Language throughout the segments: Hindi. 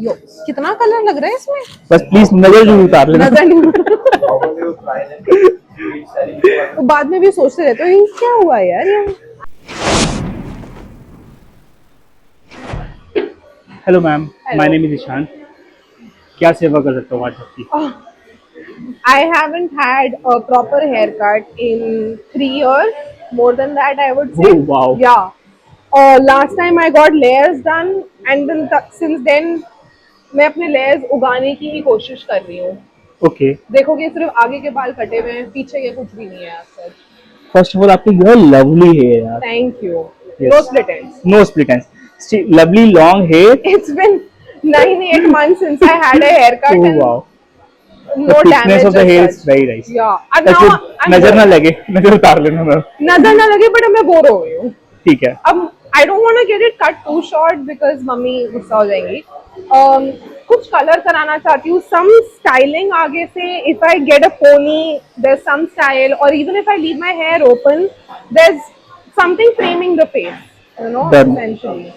यो कितना कलर लग रहा है इसमें। बस प्लीज नजर जरूर उतार लेना। नजर नहीं तो बाद में भी सोचते रहते हो ये क्या हुआ यार ये। Hello ma'am, my name is Ishaan. क्या सेवा कर सकता हूँ आज आपकी? I haven't had a proper haircut in 3 years. More than that, I would say. Oh, wow. Yeah. Last time I got layers done, and then since then, मैं अपने layers उगाने की ही कोशिश कर रही हूँ। ओके, देखोगे सिर्फ आगे के बाल कटे हुए हैं, पीछे के कुछ भी नहीं है सर। फर्स्ट ऑफ ऑल आपकी यू आर लवली हेयर यार। Thank you. Yes. No split ends. No split ends, lovely long hair. It's been 9-8 months since I had a haircut. Oh and wow. No The thickness damage. of the as hair such. is very nice. Yeah. And Touch now wood, I'm नजर ना bored. लगे, नजर उतार लेना मैम। नजर ना लगे बट मैं बोर हो गई हूँ। ठीक है। अब I don't want to get it cut too short because mummy गुस्सा हो जाएंगी। कुछ कलर कराना चाहती हूँ, some styling आगे से if I get a pony there's some style, or even if I leave my hair open there's something framing the face, you know. Done. Essentially,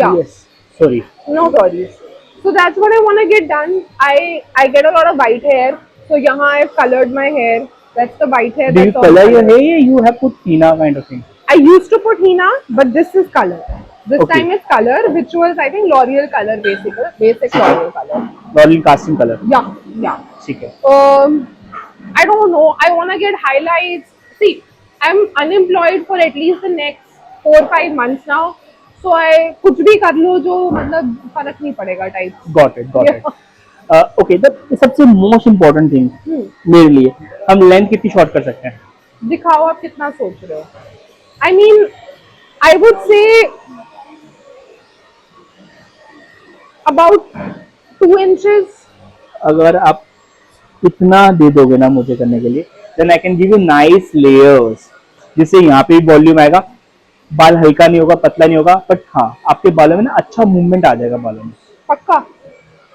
yeah. Yes. Sorry. No worries. So that's what I want to get done. I get a lot of white hair, so यहाँ I've colored my hair. That's the white hair. Do you that's all color your colored. hair? You have put henna kind of thing. I used to put henna, but this is color. This Okay. time it's color, which was I think L'Oreal color, basic L'Oreal color. Royal casting color. Yeah, yeah. ठीक है। I don't know. I want to get highlights. See, I'm unemployed for at least the next 4-5 months now. So I कुछ भी कर लो जो मतलब फर्क नहीं पड़ेगा type. Got it, got it. Okay, the सबसे मोस्ट इम्पोर्टेंट थिंग मेरे लिए, हम लेंथ कितनी शॉर्ट कर सकते हैं? दिखाओ आप कितना सोच रहे हो। I mean, I would say about 2 inches. अगर आप इतना दे दोगे ना मुझे करने के लिए, then I can give you nice layers, जिससे यहाँ पे भी वॉल्यूम आएगा, बाल हल्का नहीं होगा, पतला नहीं होगा, बट हाँ आपके बालों में ना अच्छा मूवमेंट आ जाएगा बालों में। पक्का।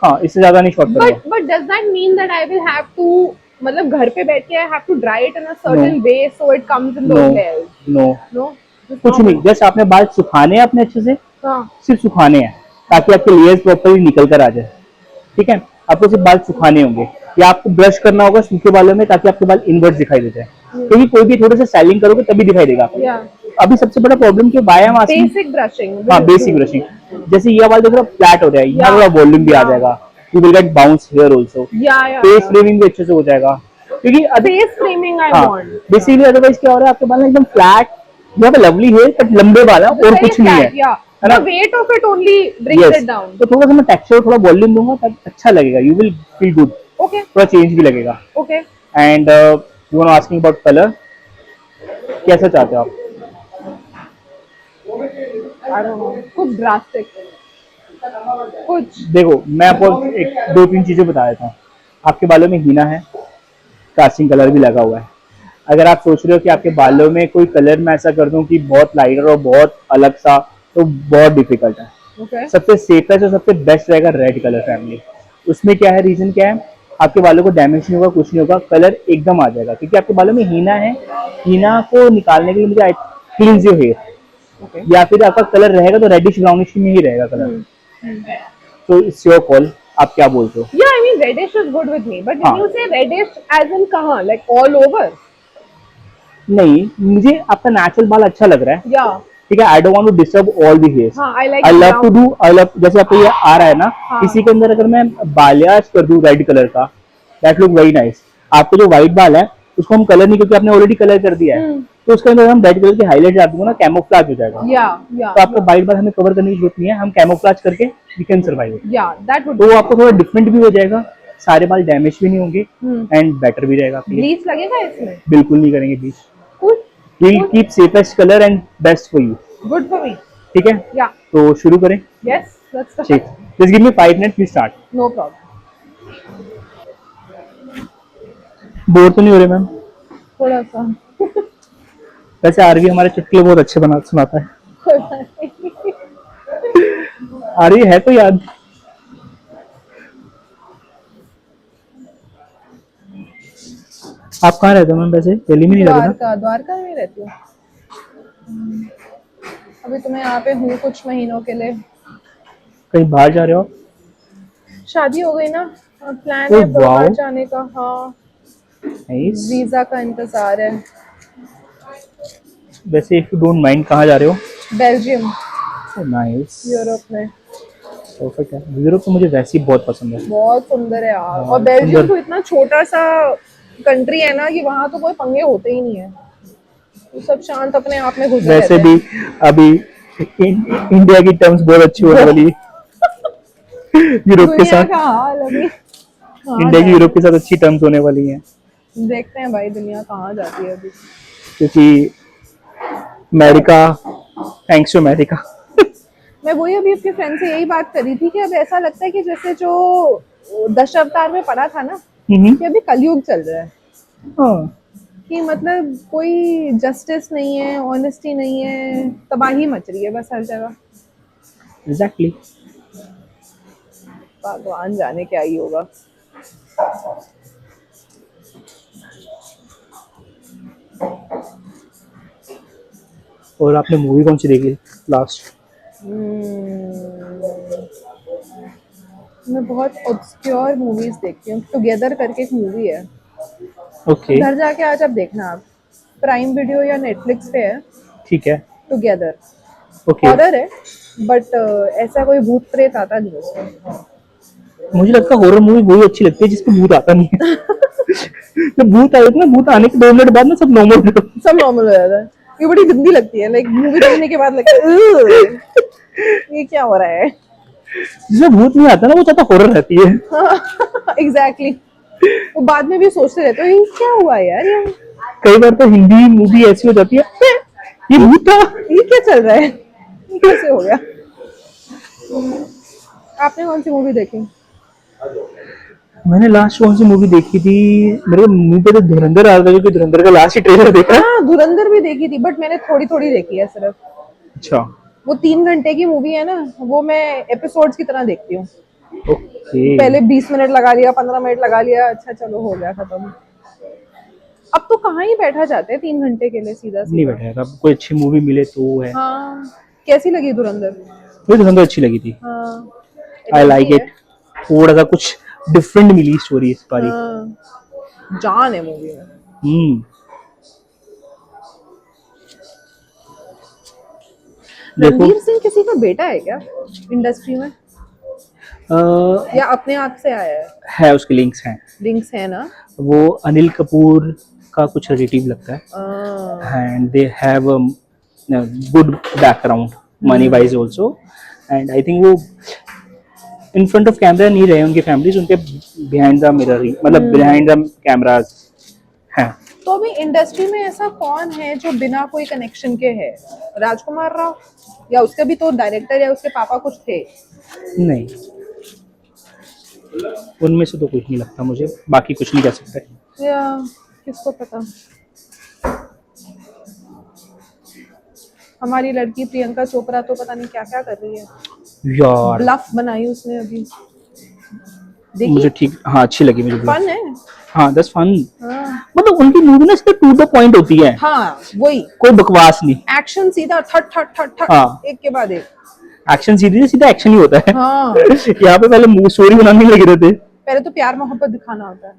हाँ, इससे ज्यादा नहीं शॉर्ट करूंगा। But does that mean that I will have to मतलब घर पे बैठ के I have to dry it in a certain way so it comes in those layers? No, No. कुछ नहीं, जस्ट आपने बाल सुखाने हैं अपने अच्छे से, हाँ। सिर्फ सुखाने हैं ताकि आपके लेयर्स प्रॉपर्ली निकल कर आ जाए। ठीक है, आपको सिर्फ बाल सुखाने होंगे, या आपको ब्रश करना होगा सूखे बालों में ताकि आपके बाल इनवर्स दिखाई दे जाए, क्योंकि कोई भी थोड़ा सा स्टाइलिंग करोगे तभी दिखाई देगा आपको। Yeah. अभी सबसे बड़ा प्रॉब्लम क्या by am asking, Basic brushing. हाँ बेसिक ब्रशिंग, जैसे ये बाल देखो फ्लैट हो रहा है, यहाँ थोड़ा वॉल्यूम भी आ जाएगा, you will get bounce hair also, Yeah. Face framing भी अच्छे से हो जाएगा, क्योंकि Face framing I want. Basically otherwise क्या हो रहा है आपके बाल ना एकदम flat, you have a lovely hair but लंबे बाल है और Very कुछ नहीं है, flat, yeah. है ना? The weight of it only brings Yes. it down. तो थोड़ा सा मैं टेक्सचर थोड़ा वॉल्यूम दूंगा तब अच्छा लगेगा, you will feel good, Okay. थोड़ा चेंज भी लगेगा। Okay. And you want asking about colour, कैसा चाहते हो आप? I don't know. कुछ drastic. कुछ। देखो मैं आपको एक 2-3 चीजें बता देता हूँ। आपके बालों में हीना है, कास्टिंग कलर भी लगा हुआ है। अगर आप सोच रहे हो कि आपके बालों में कोई कलर मैं ऐसा कर दूं कि बहुत लाइटर और बहुत अलग सा, तो बहुत डिफिकल्ट है। Okay. सबसे सेफेस्ट और सबसे बेस्ट रहेगा रेड कलर फैमिली। उसमें क्या है, रीजन क्या है, आपके बालों को डैमेज नहीं होगा, कुछ नहीं होगा, कलर एकदम आ जाएगा, क्योंकि आपके बालों में हीना है। हीना को निकालने के लिए मुझे क्लींस योर हेयर, या फिर आपका कलर रहेगा तो रेडिश ब्राउनिश में ही रहेगा कलर। तो इट्स योर कॉल, आप क्या बोलते हो? Yeah, I mean reddish is good with me, but when हाँ। you say reddish as in कहाँ, like all over? नहीं, मुझे आपका नेचुरल बाल अच्छा लग रहा है, Yeah. ठीक है, I don't want to disturb all the hairs. हाँ, I like I love to brown. Do, I love, जैसे आपको ये आ रहा है ना, हाँ। इसी के अंदर अगर मैं बालियाज कर दूं रेड कलर का, दैट लुक वेरी नाइस। आपको जो व्हाइट बाल है उसको हम कलर नहीं, क्योंकि आपने ऑलरेडी कलर कर दिया है, तो उसके अंदर हम रेड कलर की हाईलाइट डाल दूंगा ना, कैमोफ्लेज हो जाएगा। Yeah, yeah. तो आपका व्हाइट बाल हमें कवर करने की जरूरत नहीं है, हम कैमोफ्लेज करके we can survive. Yeah, that would. तो आपको थोड़ा डिफरेंट भी हो जाएगा, सारे बाल डैमेज भी नहीं होंगे, एंड बेटर भी रहेगा आपके लिए। Bleach लगेगा इसमें? बिल्कुल नहीं करेंगे bleach, Good. We will keep safest colour and best for you. Good for me. ठीक है, Yeah. तो शुरू करें? Yes, let's ठीक, start. Just give me 5 minute, we start. No problem. Bore तो नहीं हो रहे मैम? थोड़ा सा। वैसे आरवी हमारे चुटकुले बहुत अच्छे बना सुनाता है। आरवी है तो याद। आप कहाँ रहते हो मैम? वैसे दिल्ली में नहीं रहते ना? द्वारका में रहती हूँ। अभी तो मैं यहाँ पे हूँ कुछ महीनों के लिए। कहीं बाहर जा रहे हो? शादी हो गई ना, प्लान Oh, है बाहर wow. जाने का। हाँ, नाइस। वीजा का इंतजार है। वैसे इफ यू डोंट माइंड कहाँ जा रहे हो? Belgium, nice. यूरोप में। परफेक्ट है। यूरोप तो मुझे वैसे ही बहुत पसंद है। बहुत सुंदर है यार, और हाँ, बेल्जियम सुंदर। तो इतना छोटा सा कंट्री है ना कि वहां तो कोई पंगे होते ही नहीं है, तो सब शांत अपने आप में घुसे वैसे रहते भी हैं। अभी इंडिया की टर्म्स बहुत अच्छी होने वाली है यूरोप के दुनिया साथ। का हाल अभी कहाँ इंडिया की जाए। यूरोप के साथ अच्छी टर्म्स होने वाली हैं, देखते हैं भाई दुनिया कहाँ जाती है अभी। क्योंकि अमेरिका, थैंक्स टू अमेरिका। मैं वही अभी अपने फ्रेंड से यही बात करी थी कि अब ऐसा लगता है कि जैसे जो दशावतार में पढ़ा था ना, कि अभी कलयुग चल रहा है, हाँ, कि मतलब कोई जस्टिस नहीं है, ऑनेस्टी नहीं है, तबाही मच रही है बस हर जगह। एग्जैक्टली। भगवान जाने क्या ही होगा। और आपने मूवी कौन सी देखी लास्ट? मैं बहुत ऑब्सक्योर मूवीज देखती हूँ। टुगेदर करके एक मूवी है, ओके। घर जाके आज आप देखना। आप प्राइम वीडियो या नेटफ्लिक्स पे है। ठीक है। Together okay. हॉरर है, बट ऐसा कोई भूत प्रेत आता नहीं उसमें। मुझे लगता है हॉरर मूवी वही अच्छी लगती है जिसमें भूत आता नहीं है जब भूत आए ना, भूत आने के 2 मिनट बाद ना सब नॉर्मल हो जाता सब नॉर्मल हो जाता है। ये बड़ी गंदी लगती है, लाइक मूवी देखने के बाद लगता है "Ugh, ये क्या हो रहा है"। है। जिसमें भूत नहीं आता ना वो ज्यादा हॉरर रहती है। एग्जैक्टली वो बाद में भी सोचते रहते हो ये क्या हुआ यार, कई बार तो हिंदी मूवी ऐसी हो जाती है, ये भूत था। ये क्या चल रहा है, ये कैसे हो गया। आपने कौन सी मूवी देखी? मैंने लास्ट कौन सी मूवी देखी थी, मेरे को मुंह पे तो धुरंधर आ रहा था क्योंकि धुरंधर का लास्ट ही ट्रेलर देखा है। हाँ, धुरंधर भी देखी थी, बट मैंने थोड़ी थोड़ी देखी है सिर्फ। अच्छा। वो 3 घंटे की मूवी है ना, वो मैं एपिसोड्स की तरह देखती हूँ। ओके। पहले 20 मिनट लगा लिया, 15 मिनट लगा लिया, अच्छा चलो हो गया खत्म। अब तो कहाँ ही बैठा जाते हैं 3 घंटे के लिए सीधा नहीं सीधा। बैठा यार, अब कोई अच्छी मूवी मिले तो वो है। हाँ, कैसी लगी धुरंधर? मुझे धुरंधर अच्छी लगी थी। हाँ, आई एनर्जी लाइक है। इट। थोड़ा सा कुछ डिफरेंट मिली स्टोरी इस बारी। हाँ, जान है मूवी में। हम्म। देखो, रणवीर सिंह किसी का बेटा है क्या इंडस्ट्री में, या अपने आप से आया है? है उसके लिंक्स हैं। लिंक्स है ना। वो अनिल कपूर का कुछ रिलेटिव लगता है, हाँ। And they have good background money wise also. And I think वो इन फ्रंट ऑफ कैमरा नहीं रहे उनकी फैमिलीज, उनके बिहाइंड द मिरर ही, मतलब बिहाइंड द कैमराज हैं। तो अभी इंडस्ट्री में ऐसा कौन है जो बिना कोई कनेक्शन के है? राजकुमार राव, या उसके भी तो डायरेक्टर या उसके पापा कुछ थे? नहीं, उनमें से तो कुछ नहीं लगता मुझे, बाकी कुछ नहीं कह सकते। या किसको पता। हमारी लड़की प्रियंका चोपड़ा तो पता नहीं क्या क्या कर रही है। यार ब्लफ बनाई उसने अभी, देखी? मुझे ठीक, हाँ अच्छी लगी मुझे फन Bluff। है। हाँ दैट्स फन। हाँ, मतलब उनकी मूवी ना टू द पॉइंट होती है, हाँ वही कोई बकवास नहीं। एक्शन सीधा ठट ठट ठट ठट, हाँ, एक के बाद एक। एक्शन सीधे सीधा एक्शन ही होता है हाँ, यहाँ पे पहले स्टोरी बनाने लगे रहते। पहले तो प्यार मोहब्बत दिखाना होता है,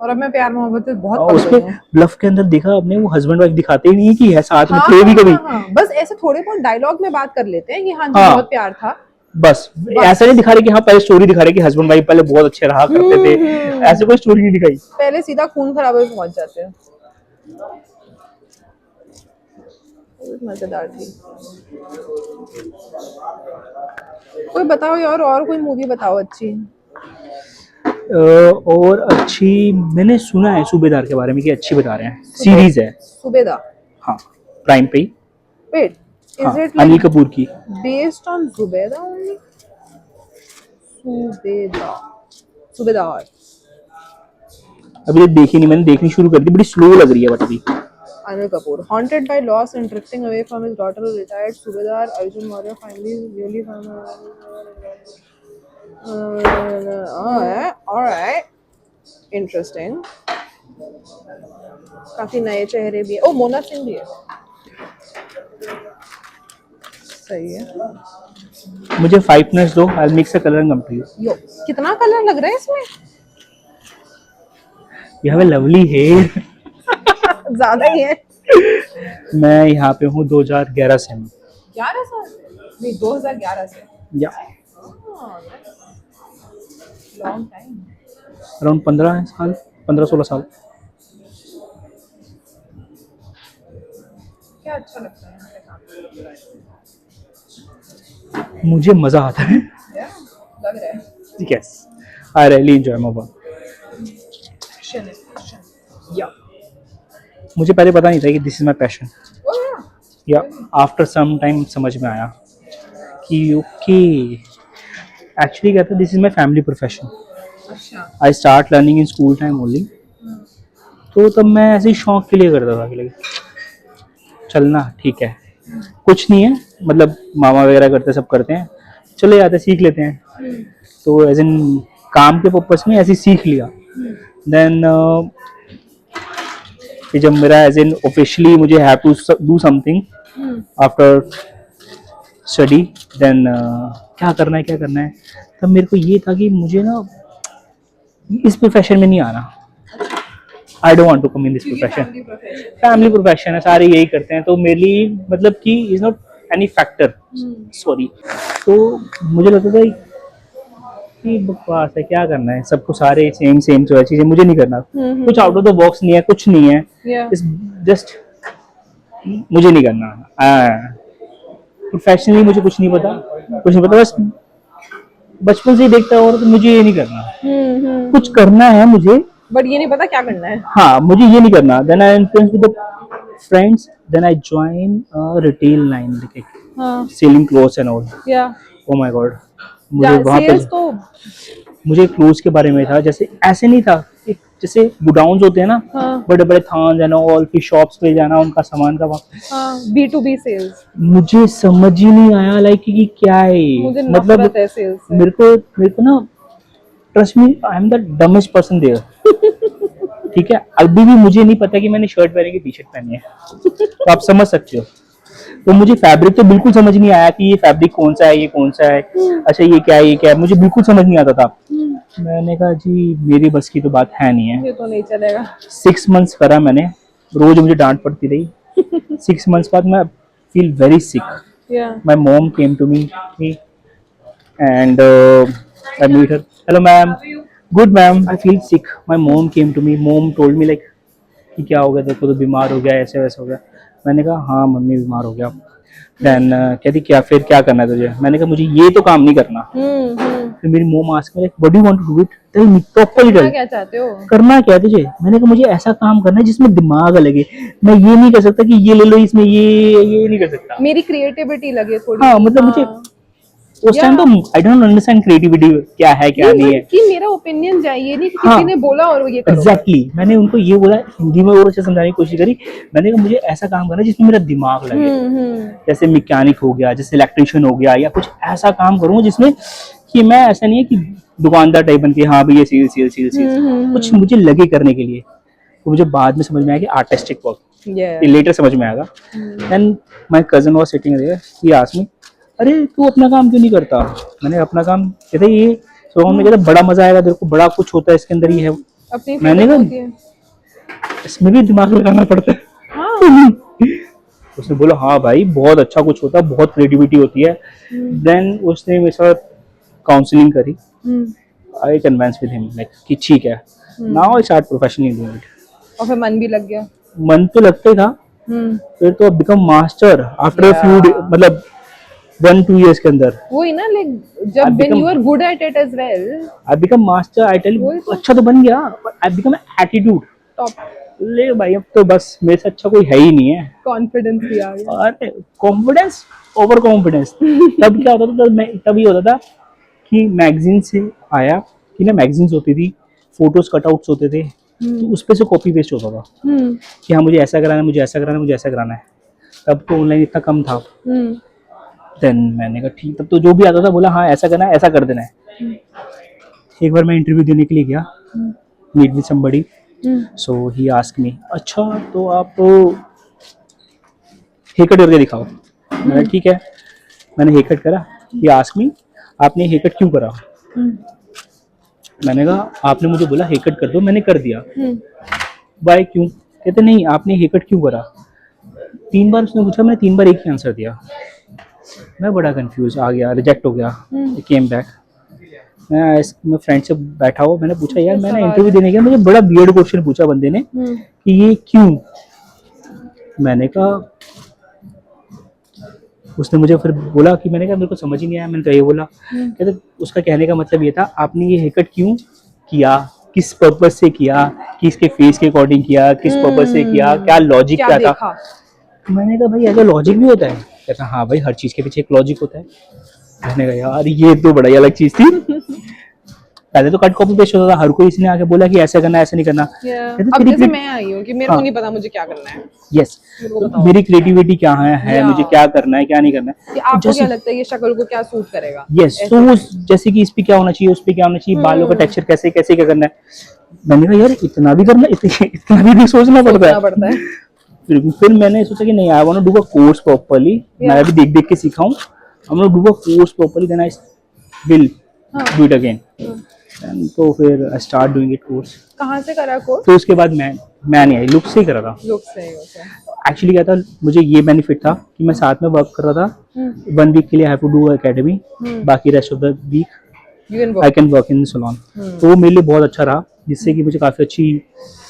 और अब मैं प्यार मोहब्बत से बहुत पक उसमें गई हूँ। ब्लफ के अंदर देखा आपने, वो हस्बैंड वाइफ दिखाते ही नहीं है कि है साथ में हाँ थे भी हाँ कभी। हाँ हाँ, बस ऐसे थोड़े बहुत डायलॉग में बात कर लेते हैं कि हाँ जी हाँ, बहुत प्यार था। बस ऐसा नहीं दिखा रहे कि हाँ पहले स्टोरी दिखा रहे कि हस्बैंड वाइफ पहले बहुत अच्छे रहा करते थे, ऐसे कोई स्टोरी नहीं दिखाई। पहले सीधा खून खराबे पे पहुंच जाते हैं। बहुत मजेदार थी। कोई बताओ यार, और कोई मूवी बताओ अच्छी। और अच्छी, मैंने सुना है सूबेदार के बारे में कि अच्छी बता रहे हैं, सुबेद सीरीज है। सुबेदा। हाँ, प्राइम पे ही। वेट, हाँ, is it Anil like Kapoor की। Based on Zubeidaa only? सुबेदा, सुबेदार। अभी तक देखी नहीं मैंने, देखनी शुरू कर दी, बड़ी स्लो लग रही है बट अभी। Anil Kapoor, haunted by loss and drifting away from his daughter, retired Subedar Arjun Maurya finally newly found. Alright, interesting. काफी नए चेहरे भी है। ओ, मोना सिंह भी है। सही है। मुझे 5 मिनट्स दो, I mix the colour and come to you. Yo, कितना कलर लग रहा है इसमें? You have a lovely hair. ज्यादा ही है। मैं यहाँ पे हूँ 2011 से हूँ। 11 साल नहीं, 2011 से। या लॉन्ग टाइम। अराउंड 15 साल, 15-16 साल। क्या अच्छा लगता है यहाँ पे काम मुझे मजा आता है। करके? लग रहा है। Yes, I really enjoy my work. Passion is passion. या मुझे पहले पता नहीं था कि this is my passion. Oh yeah. Yeah after some time समझ में आया कि ओके, एक्चुअली क्या था, this is my family profession. अच्छा। I start learning in school time only. तो तब मैं ऐसे ही शौक के लिए करता था कि like, चलना ठीक है, कुछ नहीं है, मतलब मामा वगैरह करते, सब करते हैं, चले जाते सीख लेते हैं। तो एज इन काम के पर्पस में ऐसे ही सीख लिया। देन जब मेरा एज इन ऑफिशियली मुझे have to do something after study, then क्या करना है क्या करना है, तब मेरे को ये था कि मुझे ना इस प्रोफेशन में नहीं आना। I don't want to come in this profession. Family profession है, सारे यही करते हैं, तो मेरे लिए मतलब कि is not any factor, sorry. तो मुझे लगता था कि बकवास है, क्या करना है, सबको सारे सेम सेम जो है चीजें, मुझे नहीं करना। कुछ आउट ऑफ द बॉक्स नहीं है, कुछ नहीं है, जस्ट मुझे नहीं करना। प्रोफेशनली मुझे कुछ नहीं पता, कुछ नहीं पता, बस बचपन से ही देखता और तो मुझे ये नहीं करना। कुछ करना है मुझे, बट ये नहीं पता क्या करना है। हाँ, मुझे ये नहीं करना। Then I influence with the friends, then I join retail line, हाँ। Selling clothes and all. Yeah oh my God, मुझे वहां पे सेल्स तो मुझे क्लोथ्स के बारे में था, जैसे ऐसे नहीं था, एक जैसे गोडाउन्स होते हैं ना, हाँ। बड़े बड़े थान एंड ऑल, फिर शॉप्स पे जाना, उनका सामान का हाँ, B2B सेल्स। मुझे समझ ही नहीं आया लाइक कि क्या है, मुझे मतलब नफरत है सेल्स से। मेरे को ना, trust me, I am the dumbest person there. ठीक है, अभी भी मुझे नहीं पता कि मैंने शर्ट पहनी कि टी शर्ट पहनी है, तो आप समझ सकते हो। तो मुझे फैब्रिक तो बिल्कुल समझ नहीं आया कि ये फैब्रिक कौन सा है, ये कौन सा है, अच्छा ये क्या है, ये क्या है, मुझे बिल्कुल समझ नहीं आता था। मैंने कहा जी मेरी बस की तो बात है नहीं है। ये तो नहीं चलेगा। 6 मंथ्स करा मैंने, रोज मुझे डांट पड़ती रही। 6 मंथ्स बाद मैं feel very sick. Yeah my mom came to me and I meet her. Hello ma'am. Good ma'am. I feel sick. My mom came to me. Mom told me like कि क्या हो गया, देखो तो बीमार हो गया, ऐसे वैसे हो गया। मैंने कहा हाँ मम्मी बीमार हो गया। देन कहती क्या, फिर क्या करना है तुझे? मैंने कहा मुझे ये तो काम नहीं करना। फिर मेरी mom ask me like what do you want to do it, tell me properly tell, क्या चाहते हो, करना क्या है तुझे? मैंने कहा मुझे ऐसा काम करना है जिसमें दिमाग लगे, मैं ये नहीं कर सकता कि ये ले लो इसमें ये नहीं कर सकता। मेरी क्रिएटिविटी लगे थोड़ी। हाँ मतलब मुझे उस टाइम तो आई डोंट अंडरस्टैंड क्रिएटिविटी क्या है क्या नहीं है, कि मेरा ओपिनियन चाहिए, नहीं कि हाँ, किसी ने बोला और ये करो। एग्जैक्टली मैंने उनको ये बोला हिंदी में और अच्छे समझाने की कोशिश करी। मैंने कहा मुझे ऐसा काम करना है जिसमें मेरा दिमाग लगे, जैसे मैकेनिक हो गया, जैसे इलेक्ट्रिशियन हो गया, या कुछ ऐसा काम करूँ जिसमें कि मैं ऐसा नहीं है कि दुकानदार टाइप बन के हाँ भैया सील सील सील सील, कुछ मुझे लगे करने के लिए। तो मुझे बाद में समझ में आया कि आर्टिस्टिक वर्क, ये लेटर समझ में आएगा। Then my cousin was sitting there, he asked me अरे तू अपना काम क्यों नहीं करता? मैंने अपना काम, कहते ये सॉन्ग में कहते बड़ा मजा आएगा, देखो बड़ा कुछ होता है इसके अंदर, ये है अपनी मैंने कहा इसमें भी दिमाग लगाना पड़ता है। हाँ। उसने बोला हाँ भाई बहुत अच्छा कुछ होता है, बहुत क्रिएटिविटी होती है। देन उसने मेरे साथ काउंसलिंग करी। I convince with him like कि ठीक है, now I start professionally doing it. और फिर मन भी लग गया। मन तो लगता ही था, फिर तो become master after a few, मतलब 1-2 years के अंदर। वही ना, लाइक जब when you are good at it as well, I become master, I tell you, अच्छा तो बन गया, but I become an attitude top, ले भाई अब तो बस मेरे से अच्छा कोई है ही नहीं है। कॉन्फिडेंस भी आ गया। अरे कॉन्फिडेंस, ओवर कॉन्फिडेंस। तब क्या होता था, तब ये होता था कि मैगजीन से आया कि ना, मैगजीन्स होती थी, फोटोज कटआउट्स होते थे, तो उस पे से कॉपी पेस्ट होता था कि हाँ मुझे ऐसा कराना है, मुझे ऐसा कराना है, मुझे ऐसा कराना है। तब तो ऑनलाइन इतना कम था। देन मैंने कहा ठीक, तब तो जो भी आता था बोला हाँ ऐसा करना है, ऐसा कर देना है। एक बार मैं इंटरव्यू देने के लिए गया, meet with somebody, so he ask me अच्छा तो आप हेयर कट करके दिखाओ। मैंने ठीक है, मैंने हेयर कट करा, ही आस्क्ड मी आपने हेयर कट क्यों करा? मैंने कहा आपने मुझे बोला हेयर कट कर दो, मैंने कर दिया। बाय क्यों? कहते नहीं आपने हेयर कट क्यों करा? 3 बार उसने पूछा, मैंने 3 बार एक ही आंसर दिया। मैं बड़ा कंफ्यूज आ गया, रिजेक्ट हो गया। केम बैक, मैं फ्रेंड से बैठा हुआ, मैंने पूछा यार मैंने इंटरव्यू देने गया, मुझे बड़ा वियर्ड क्वेश्चन पूछा बंदे ने कि ये क्यों? मैंने कहा, उसने मुझे फिर बोला कि मैंने कहा मेरे को समझ ही नहीं आया, मैंने तो ये बोला। कहते उसका कहने का मतलब ये था आपने ये हेयर कट क्यों किया, किस पर्पज से किया, किसके फेस के अकॉर्डिंग किया, किस पर्पज से किया, क्या लॉजिक क्या था? मैंने कहा भाई ऐसा लॉजिक भी होता है? कहता हाँ भाई हर चीज के पीछे एक लॉजिक होता है। मैंने कहा यार ये तो बड़ा ही अलग चीज थी। पहले तो कट कॉपी पेस्ट होता था, हर कोई इसने आके बोला कि ऐसा करना ऐसा नहीं करना। अब जैसे मैं आई हूँ कि मेरे को नहीं पता मुझे क्या करना है। यस, मेरी क्रिएटिविटी क्या है, मुझे क्या करना है क्या नहीं करना है। आपको क्या लगता है ये शक्ल को क्या सूट करेगा? यस, तो जैसे कि इस पे क्या होना चाहिए, उस पे क्या होना चाहिए, बालों का टेक्सचर कैसे कैसे क्या करना है। मैंने कहा यार इतना भी करना, इतना भी सोचना पड़ता है। फिर मैंने सोचा कि नहीं I want to do a course properly. मैं भी देख देख के सीखा हूँ। I want to do a course properly, then I will do it again. तो फिर I start doing it course. कहाँ से करा कोर्स? तो उसके बाद मैं नहीं आई, लुक से ही करा था। लुक से ही, ओके। एक्चुअली क्या था, मुझे ये बेनिफिट था कि मैं साथ में वर्क कर रहा था। 1 वीक के लिए I have to do academy, बाकी rest of the week I can work in salon. तो वो मेरे लिए बहुत अच्छा रहा, जिससे कि मुझे काफी अच्छी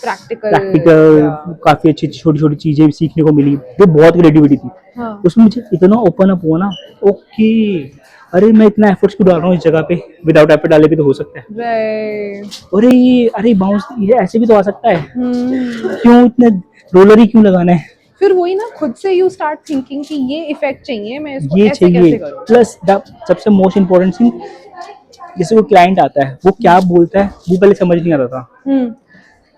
प्रैक्टिकल काफी अच्छी छोटी छोटी चीजें सीखने को मिली। वो बहुत क्रिएटिविटी थी। उसमें मुझे इतना ओपन अप हुआ ना, ओके अरे मैं इतना एफर्ट्स क्यों डाल रहा हूँ इस जगह पे, विदाउट एफर्ट डाले भी तो हो सकता है। अरे बाउंस ये ऐसे भी तो आ सकता है। क्यों इतने रोलर ही क्यों लगाना है? फिर वही ना, खुद से यू स्टार्ट थिंकिंग कि ये इफेक्ट चाहिए, मैं इसको ये ऐसे चाहिए। कैसे करूं। प्लस सबसे मोस्ट इम्पोर्टेंट थिंग, जैसे वो क्लाइंट आता है वो क्या बोलता है वो पहले समझ नहीं आता था।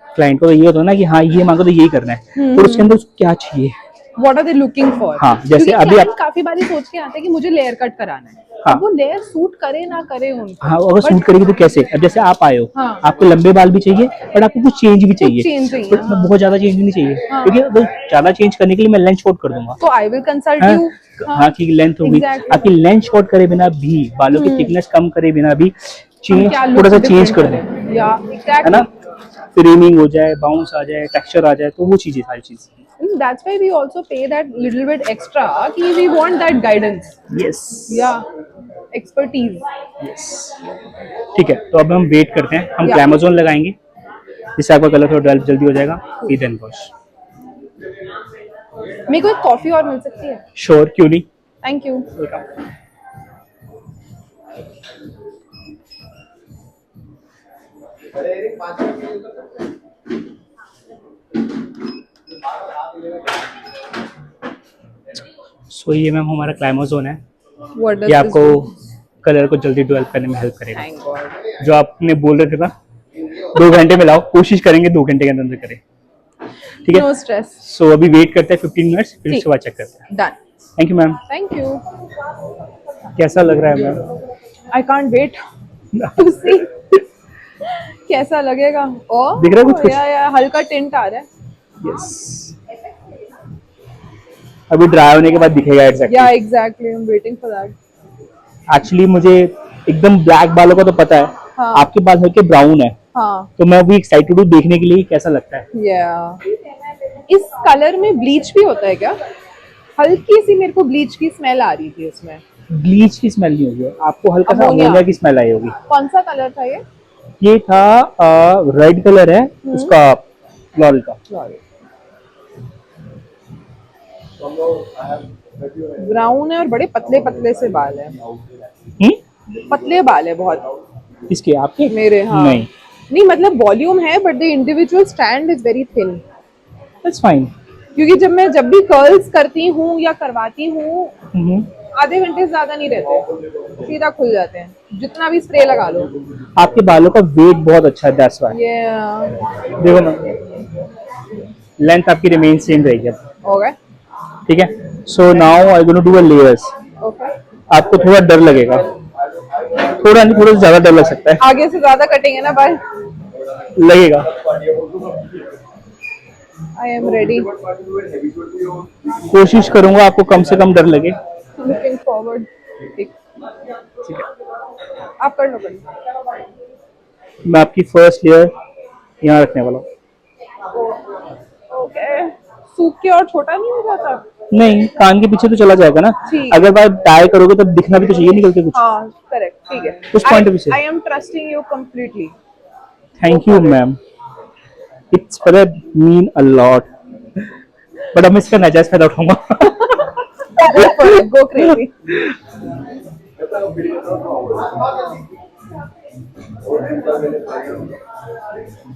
क्लाइंट को ये होता है ना कि हाँ ये मांगो तो यही करना है, तो उसके अंदर उसको क्या चाहिए, what are they looking for. हाँ, जैसे अभी आप काफी बार सोच के आते हैं कि मुझे लेयर कट कराना है। हाँ, अब वो लेयर सूट करे ना करे उनको, हाँ, अगर सूट करेगी तो कैसे? अब जैसे आप आए हो, हाँ, आपको लंबे बाल भी चाहिए बट आपको कुछ चेंज भी चाहिए, बट हाँ, बहुत ज्यादा चेंज भी नहीं चाहिए, क्योंकि अगर ज्यादा चेंज करने के लिए मैं लेंथ शॉर्ट कर दूंगा, तो आई विल कंसल्ट यू। हाँ की लेंथ होगी, आपकी लेंथ शॉर्ट करे बिना भी, बालों की थिकनेस कम करे बिना भी चेंज, थोड़ा सा चेंज कर दें, है ना, फ्रेमिंग हो जाए, बाउंस आ जाए, टेक्सचर आ जाए, तो वो चीजें सारी चीज। That's why we also pay that little bit extra कि we want that guidance. Yes. Yeah, expertise. Yes. ठीक है, तो अब हम वेट करते हैं, हम ग्लैमरज़ोन लगाएंगे जिससे आपका कलर थोड़ा डेवलप जल्दी हो जाएगा। फिर देन वॉश। मेरे को एक कॉफी और मिल सकती है? श्योर, क्यों नहीं। Thank you. सो ये मैम हमारा क्लाइमर जोन है, ये आपको कलर को जल्दी डेवलप करने में हेल्प करेगा। जो आपने बोल रहे थे ना 2 घंटे में लाओ, कोशिश करेंगे 2 घंटे के अंदर करें, ठीक है। No stress. सो अभी वेट करते हैं 15 मिनट्स, फिर उसके बाद चेक करते हैं। Done. Thank you ma'am. Thank you. कैसा लग रहा है ma'am? I can't wait to see कैसा लगेगा। ओ दिख रहा है कुछ? या हल्का टिंट आ रहा है। यस, अभी ड्राई होने के बाद दिखेगा एग्जैक्टली। या exactly, I am waiting for that. Actually मुझे एकदम ब्लैक बालों का तो पता है, हाँ, आपके बाल हल्के ब्राउन है, हाँ, तो मैं भी एक्साइटेड हूँ देखने के लिए कैसा लगता है। या इस कलर में ब्लीच भी होता है क्या? हल्की सी मेरे को ब्लीच की स्मेल आ रही थी उसमें। ब्लीच की स्मेल नहीं होगी, आपको हल्का सा अमोनिया अमोनिया की स्मेल आई होगी। कौन सा कलर था ये? ये था रेड कलर है उसका, फ्लोरल का। ब्राउन है और बड़े पतले पतले से बाल है। पतले बाल है बहुत। इसके आपके? मेरे, हाँ। नहीं मतलब वॉल्यूम है but the individual stand is very thin. That's fine, क्योंकि जब भी कर्ल्स करती हूँ या करवाती हूँ, आधे घंटे से ज्यादा नहीं रहते, सीधा खुल जाते हैं, जितना भी स्प्रे लगा लो। आपके बालों का वेट बहुत अच्छा है, दैट्स व्हाई। देखो ना, लेंथ आपकी रिमेन सेम रहेगी। ओके, ठीक है। So now I gonna do a layers. Okay, आपको थोड़ा डर लगेगा, थोड़ा नहीं, थोड़ा ज्यादा डर लग सकता है। आगे से ज्यादा कटेंगे ना बाल, लगेगा। I am ready. कोशिश करूंगा आपको कम से कम डर लगे। Looking forward. आप कर लो मैं आपकी फर्स्ट लेयर यहाँ रखने वाला हूँ। ओके, सूख के और छोटा नहीं हो जाता? नहीं, कान के पीछे तो चला जाएगा ना। ठीक। अगर बात टाई करोगे तो दिखना भी तो चाहिए निकल के कुछ। हाँ करेक्ट, ठीक है। उस point of view से। I am trusting you completely. Thank you ma'am, it's पता मीन अ लॉट, बट अब मैं इसका नाजायज फायदा उठाऊंगा। Go crazy.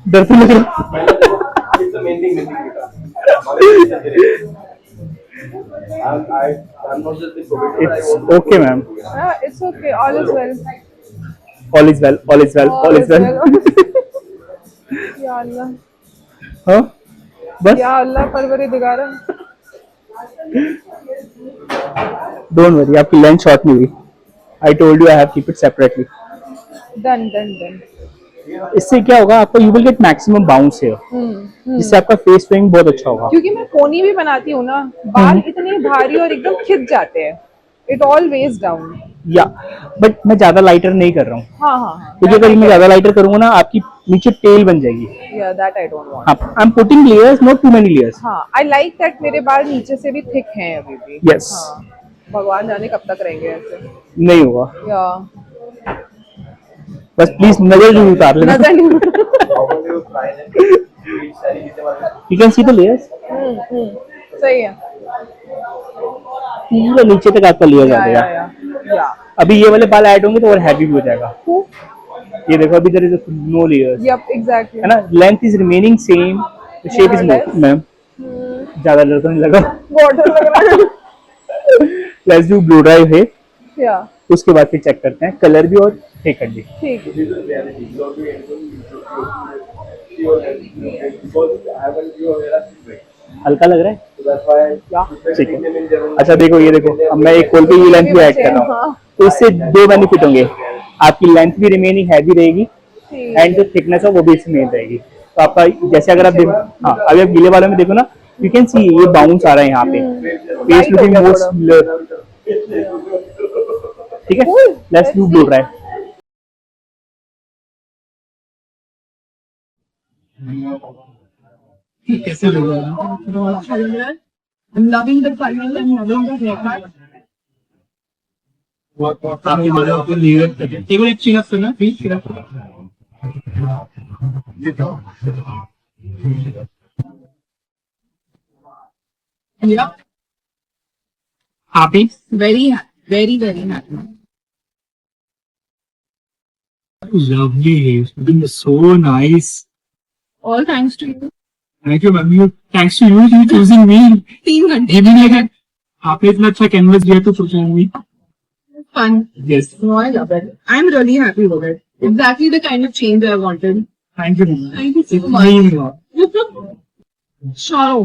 डर तो लग रहा It's the main thing missing beta. I'm not just the provider, but I it's want to okay ma'am, it's okay, all is well. All is well, all is well, all is well. या अल्लाह, हाँ बस, या अल्लाह परवरदिगार। डोंट वरी, आपकी लेंथ शॉर्ट नहीं हुई। I told you I have keep it separately. Done done done. इससे क्या होगा, आपको you will get maximum bounce here, जिससे आपका फेस स्विंग बहुत अच्छा होगा। क्योंकि मैं पोनी भी बनाती हूँ ना, बाल इतने भारी और एकदम खिंच जाते हैं, इट ऑल वेज डाउन। या बट मैं ज्यादा लाइटर नहीं कर रहा हूँ, हाँ हाँ हाँ, क्योंकि अगर मैं ज्यादा लाइटर करूंगा ना आपकी नीचे टेल बन जाएगी। या that I don't want. I am putting layers, not too many layers. हाँ, आई लाइक दैट मेरे बाल नीचे से भी थिक हैं अभी भी। Yes. हाँ, भगवान जाने कब तक रहेंगे ऐसे। नहीं होगा, या बस प्लीज नजर जरूर उतार लेना। नजर नहीं। You can see the layers, सही है। पूरा नीचे तक आपका लेयर आ या जाएगा। या अभी ये वाले बाल ऐड होंगे तो और हैवी भी हो जाएगा। ये देखो अभी there is no layers, yup exactly. है ना, length is remaining same, the shape is more. Ma'am ज्यादा डर तो नहीं लगा। बॉर्डर लग रहा है। लेट्स डू ब्लू ड्राई है, या उसके बाद फिर चेक करते हैं कलर भी और हेयर कट भी। ठीक। हल्का लग रहा है, या ठीक है। अच्छा देखो, ये देखो, अब मैं एक खोल के ये लेंथ भी ऐड कर रहा हूँ, तो इससे दो बेनिफिट होंगे, आपकी लेंथ भी रिमेनिंग हैवी रहेगी एंड जो थिकनेस है वो भी इसमें रहेगी। तो आपका जैसे अगर आप देखो, हाँ अभी आप गीले वालों में देखो ना, यू कैन सी ये बाउंस आ रहा है यहाँ पे, फेस लुकिंग मोर स्मूथ। ठीक है, लेट्स डू ब्लू ड्राई। कैसे लग रहा है? I'm loving the color and loving the haircut. आपकी मदर को लीव एक एक चीज सुना please. Yeah. Happy? Very very happy. Lovely. It's been so nice. All thanks to you. Thank you, ma'am. Thanks to you, you choosing me. 3 घंटे Giving like that. आपने इतना अच्छा कैनवस दिया तो सोचा मी. Fun. Yes. No, I love it. I'm really happy with it. Exactly the kind of change I wanted. Thank you, ma'am. Thank you so much. Sure.